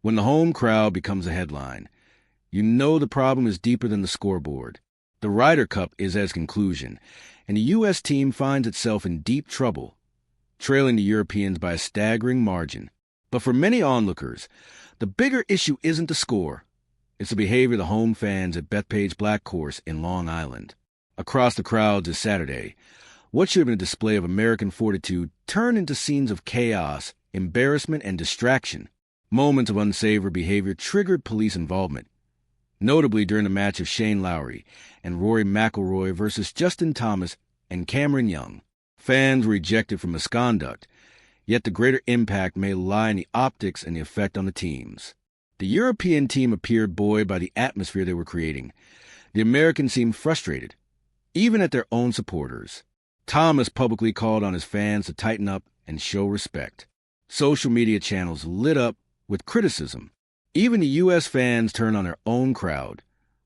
When the home crowd becomes a headline, you know the problem is deeper than the scoreboard. The Ryder Cup is at its conclusion, and the U.S. team finds itself in deep trouble, trailing the Europeans by a staggering margin. But for many onlookers, the bigger issue isn't the score. It's the behavior of the home fans at Bethpage Black course in Long Island. Across the crowds this Saturday, what should have been a display of American fortitude turned into scenes of chaos, embarrassment, and distraction. Moments of unsavory behavior triggered police involvement, notably during the match of Shane Lowry and Rory McIlroy versus Justin Thomas and Cameron Young. Fans were ejected for misconduct, yet the greater impact may lie in the optics and the effect on the teams. The European team appeared buoyed by the atmosphere they were creating. The Americans seemed frustrated, even at their own supporters. Thomas publicly called on his fans to tighten up and show respect. Social media channels lit up with criticism. Even the U.S. fans turned on their own crowd,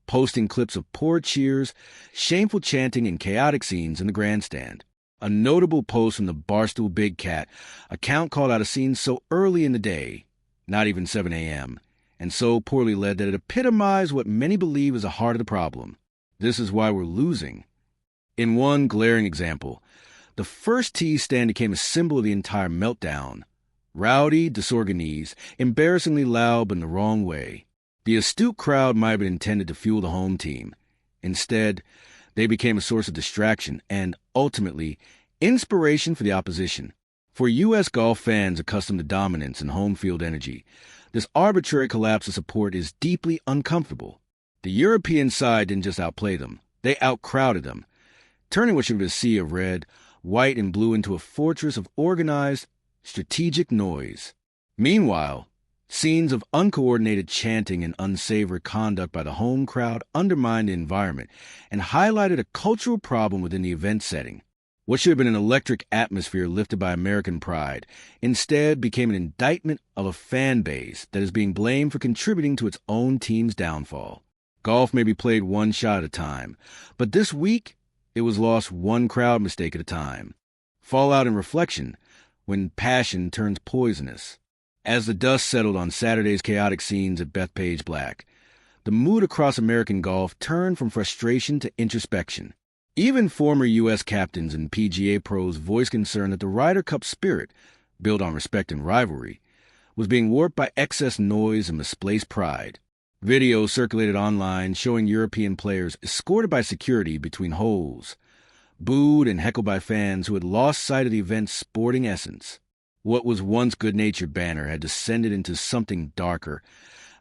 posting clips of poor cheers, shameful chanting, and chaotic scenes in the grandstand. A notable post from the Barstool Big Cat account called out a scene so early in the day, not even 7 a.m., and so poorly led that it epitomized what many believe is the heart of the problem. This is why we're losing. In one glaring example, the first tee stand became a symbol of the entire meltdown. Rowdy, disorganized, embarrassingly loud but in the wrong way. The astute crowd might have been intended to fuel the home team. Instead, they became a source of distraction and, ultimately, inspiration for the opposition. For U.S. golf fans accustomed to dominance and home field energy, this arbitrary collapse of support is deeply uncomfortable. The European side didn't just outplay them, they outcrowded them, turning what should be a sea of red, white, and blue into a fortress of organized, strategic noise. Meanwhile, scenes of uncoordinated chanting and unsavory conduct by the home crowd undermined the environment and highlighted a cultural problem within the event setting. What should have been an electric atmosphere lifted by American pride instead became an indictment of a fan base that is being blamed for contributing to its own team's downfall. Golf may be played one shot at a time, but this week it was lost one crowd mistake at a time. Fallout and reflection when passion turns poisonous. As the dust settled on Saturday's chaotic scenes at Bethpage Black, the mood across American golf turned from frustration to introspection. Even former U.S. captains and PGA pros voiced concern that the Ryder Cup spirit, built on respect and rivalry, was being warped by excess noise and misplaced pride. Videos circulated online showing European players escorted by security between holes, booed and heckled by fans who had lost sight of the event's sporting essence. What was once good-natured banter had descended into something darker,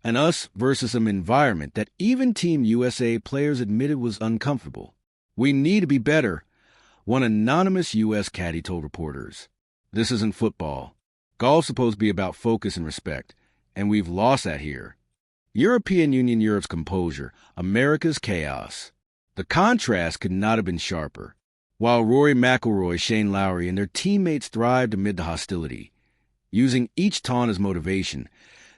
an us versus them environment that even Team USA players admitted was uncomfortable. "We need to be better," one anonymous U.S. caddy told reporters. "This isn't football. Golf's supposed to be about focus and respect, and we've lost that here." European Union Europe's composure, America's chaos. The contrast could not have been sharper. While Rory McIlroy, Shane Lowry, and their teammates thrived amid the hostility, using each taunt as motivation,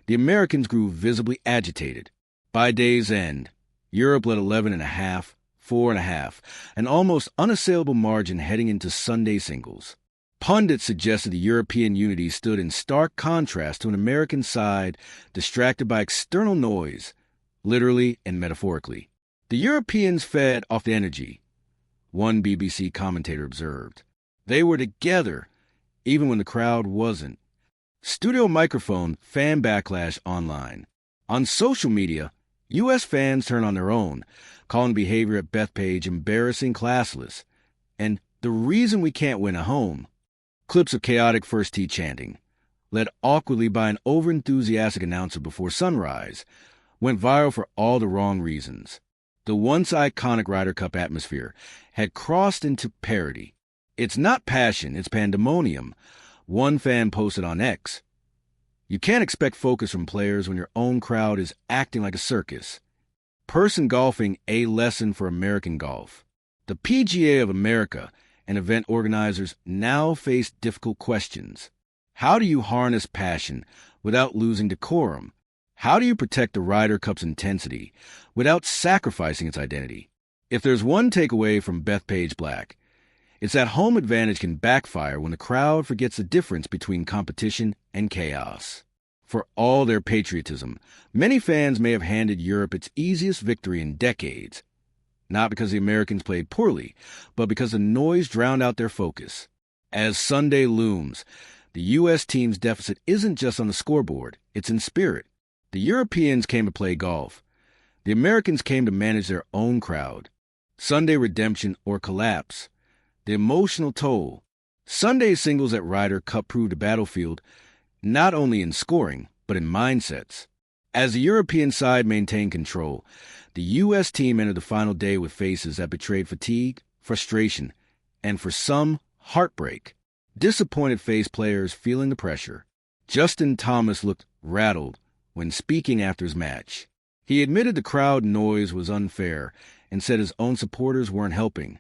the Americans grew visibly agitated. By day's end, Europe led 11.5, 4.5, an almost unassailable margin heading into Sunday singles. Pundits suggested the European unity stood in stark contrast to an American side distracted by external noise, literally and metaphorically. The Europeans fed off the energy, one BBC commentator observed. They were together, even when the crowd wasn't. Studio microphone fan backlash online. On social media, U.S. fans turned on their own, calling behavior at Bethpage embarrassing, classless, and the reason we can't win at home. Clips of chaotic first tee chanting, led awkwardly by an overenthusiastic announcer before sunrise, went viral for all the wrong reasons. The once iconic Ryder Cup atmosphere had crossed into parody. "It's not passion, it's pandemonium," one fan posted on X. You can't expect focus from players when your own crowd is acting like a circus. Person golfing, a lesson for American golf. The PGA of America and event organizers now face difficult questions. How do you harness passion without losing decorum? How do you protect the Ryder Cup's intensity without sacrificing its identity? If there's one takeaway from Bethpage Black, it's that home advantage can backfire when the crowd forgets the difference between competition and chaos. For all their patriotism, many fans may have handed Europe its easiest victory in decades. Not because the Americans played poorly, but because the noise drowned out their focus. As Sunday looms, the U.S. team's deficit isn't just on the scoreboard, it's in spirit. The Europeans came to play golf. The Americans came to manage their own crowd. Sunday redemption or collapse. The emotional toll. Sunday's singles at Ryder Cup proved a battlefield not only in scoring, but in mindsets. As the European side maintained control, the U.S. team entered the final day with faces that betrayed fatigue, frustration, and for some, heartbreak. Disappointed-faced players feeling the pressure. Justin Thomas looked rattled when speaking after his match. He admitted the crowd noise was unfair and said his own supporters weren't helping.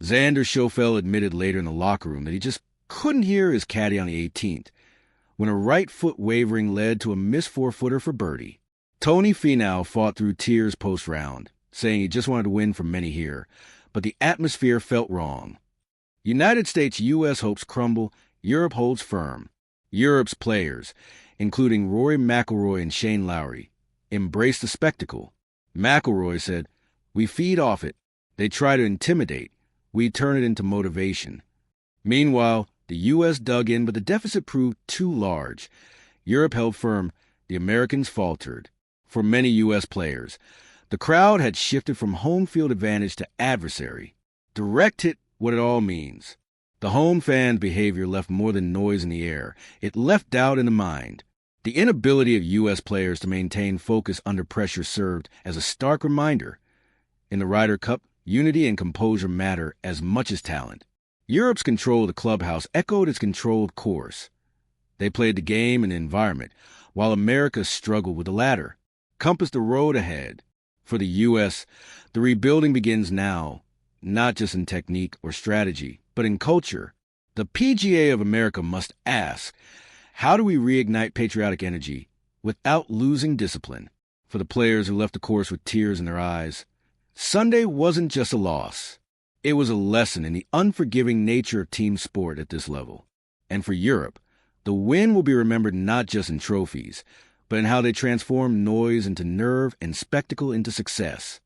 Xander Schauffele admitted later in the locker room that he just couldn't hear his caddy on the 18th, when a right foot wavering led to a missed four-footer for birdie. Tony Finau fought through tears post-round, saying he just wanted to win from many here, but the atmosphere felt wrong. United States-U.S. hopes crumble, Europe holds firm. Europe's players, including Rory, McIlroy, and Shane Lowry, embraced the spectacle. McIlroy said, "We feed off it. They try to intimidate. We turn it into motivation." Meanwhile, the U.S. dug in, but the deficit proved too large. Europe held firm. The Americans faltered. For many U.S. players, the crowd had shifted from home field advantage to adversary. Direct hit what it all means. The home fan behavior left more than noise in the air. It left doubt in the mind. The inability of U.S. players to maintain focus under pressure served as a stark reminder. In the Ryder Cup, unity and composure matter as much as talent. Europe's control of the clubhouse echoed its controlled course. They played the game and the environment, while America struggled with the latter, compassed the road ahead. For the U.S., the rebuilding begins now, not just in technique or strategy, but in culture. The PGA of America must ask, how do we reignite patriotic energy without losing discipline? For the players who left the course with tears in their eyes, Sunday wasn't just a loss. It was a lesson in the unforgiving nature of team sport at this level. And for Europe, the win will be remembered not just in trophies, but in how they transformed noise into nerve and spectacle into success.